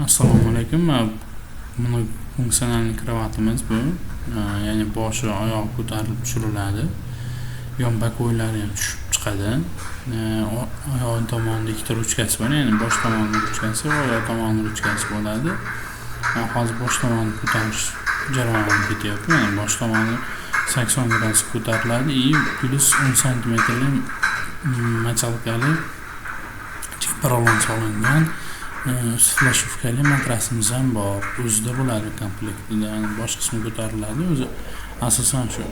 Assalomu alaykum. Buni funksional kravatimiz bu. Ya'ni boshi oyoq ko'tarilib tushiriladi. Yon bakoylari ham tushib chiqadi. Oyoq tomonida ikkita ruchkasi bor, ya'ni bosh tomoni ruchkasi va oyoq tomoni ruchkasi bo'ladi. Hozir bosh tomonni ko'tarish jarayoni ketyapti. Ya'ni bosh tomoni 80 gradus ko'tariladi plus 10 cm machalkali porolon solingan suflashuvkali matrasimiz ham bor. O'zida bo'ladi komplektida. Bosh qismi ko'tariladi. O'zi asosan shu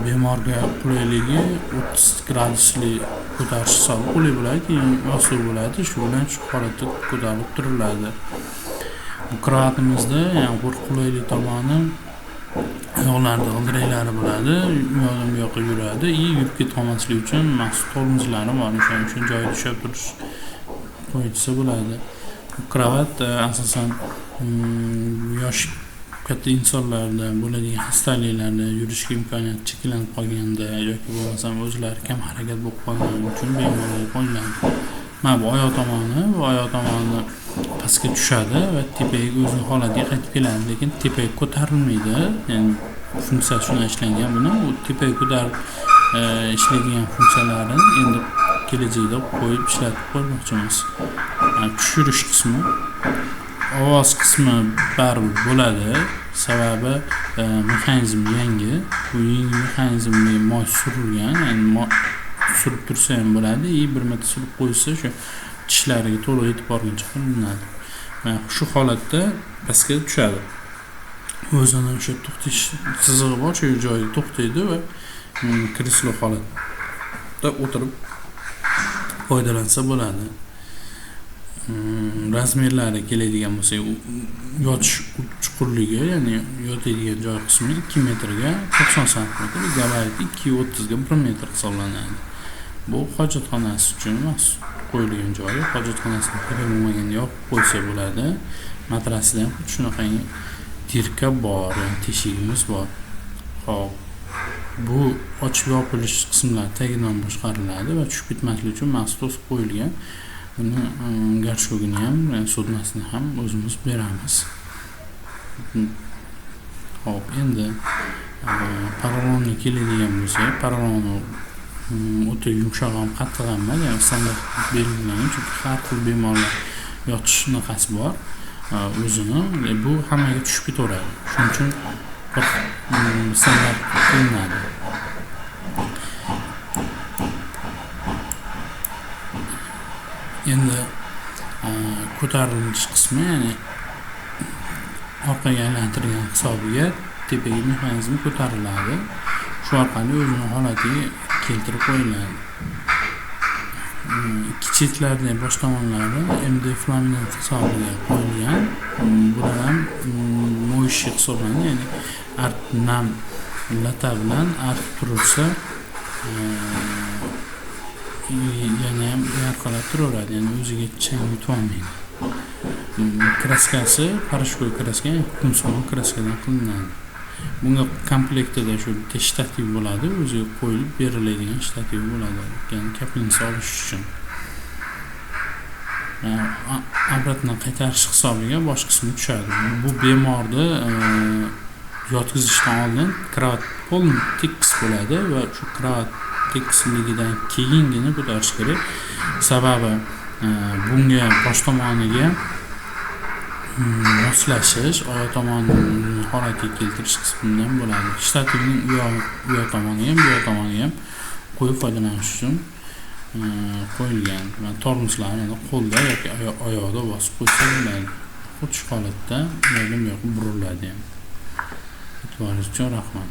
bemorga qulayligi 30 gradusli ko'tarish hisobi qulay bo'ladi, keyin yostiq bo'ladi. Shu bilan shu holatda ko'tarilib turiladi. Bu kravatimizda yani bir qulaylik tomoni oyoqlarda g'ildiraklari bo'ladi, u yoqdan bu yoqqa yuradi. Yurib ketmaslik uchun maxsus tormozlari bor. O'shaning uchun joyida ushlab turish qo'yilsa bo'ladi. Kravat asosan yosh katta insonlarda bo'ladigan xastaliklarda yurishga imkoniyati cheklanib qolganda yoki bo'lmasam o'zlari kam harakat bo'lib qolgani uchun bemorlarga qo'yiladi. Mana bu oyoq tomoni pastga tushadi va tepaga o'zining holatiga qaytib keladi, lekin tepaga ko'tarilmaydi. Ya'ni funksiyasi shunday ishlangan buni. U tepaga ko'tarib ishlaydigan funksiyalarini endi kelajakda qo'yib ishlatib qo'ymoqchimiz. Tushirish qismi, ovoz qismi baribir bo'ladi. Sababi mexanizm yangi. Bu yangi mexanizmga moy surilgan, ya'ni surib tursa ham bo'ladi. Bir marta surib qo'ysa shu tishlariga to'liq yetib borguncha qilinadi. Shu holatda pastga tushadi. O'zini o'sha to'xtash chizig'i bor, shu joyda to'xtaydi va kreslo holatda o'tirib foydalansa bo'ladi. Razmerlari keladigan bo'lsa, yotish chuqurligi, ya'ni yotadigan joy qismi 2 metrga 90 cm, gabariti 2.30 ga 1 metr hisoblanadi. Bu hojatxonasi uchun emas, qo'yilgan joyi hojatxonasiga kerak bo'lmaganda yopib qo'ysa bo'ladi. Matrasida ham shunaqa dirka bor, ya'ni teshigimiz bor. Xo'p, bu ochib yopilish qismlari tagidan boshqariladi va tushib ketmaslik uchun maxsus to'sib qo'yilgan. Buni garshogini ham, sodmasini ham o'zimiz beramiz. Xo'p, endi porolonga keladigan bo'lsa, poroloni o'ta yumshoq ham, qattiq ham emas, ya'ni standart belgilangan, chunki har xil bemorlar yotish shunaqasi bor. O'zini bu hammaga tushib ketaveradi. Shuning uchun standart qilinadi. Endi ko'tarilish qismi, ya'ni orqaga aylantirgan hisobiga tepaga mexanizm ko'tariladi. Shu orqali o'zining holatiga keltirib qo'yiladi. Ikki chetlarida bosh tomonlari MDF laminat hisobiga qo'yilgan. Bular ham moyishi hisoblanadi, ya'ni nam lata bilan artib turilsa yana ham yarqalab turaveradi, ya'ni o'ziga chang yutib olmaydi. Kraskasi parashkoy kraska, kumsimon kraskadan qilinadi. Bunga komplektida shu shtativ bo'ladi, o'ziga qo'yilib beriladigan shtativ bo'ladi, ya'ni kapingni olish uchun. Obratdan qaytarish hisobiga bosh qismi tushadi. Bu bemorni yotqizishdan oldin kravat polni tekis bo'ladi va shu kravat tekisligidan keyingina ko'tarish kerak. Sababi bunga bosh tomoniga moslashish, oyoq tomonni holatiga keltirish qismidan bo'ladi. Shtativning u yoq tomoniga ham, bu yoq tomoniga ham qo'yib foydalanish uchun qo'yilgan. Tormozlarni qo'lda yoki oyoqda bosib qo'ysa bo'ladi. Xuddi shu holatda bu yoqqa buriladi ham. E'tiboringiz uchun rahmat.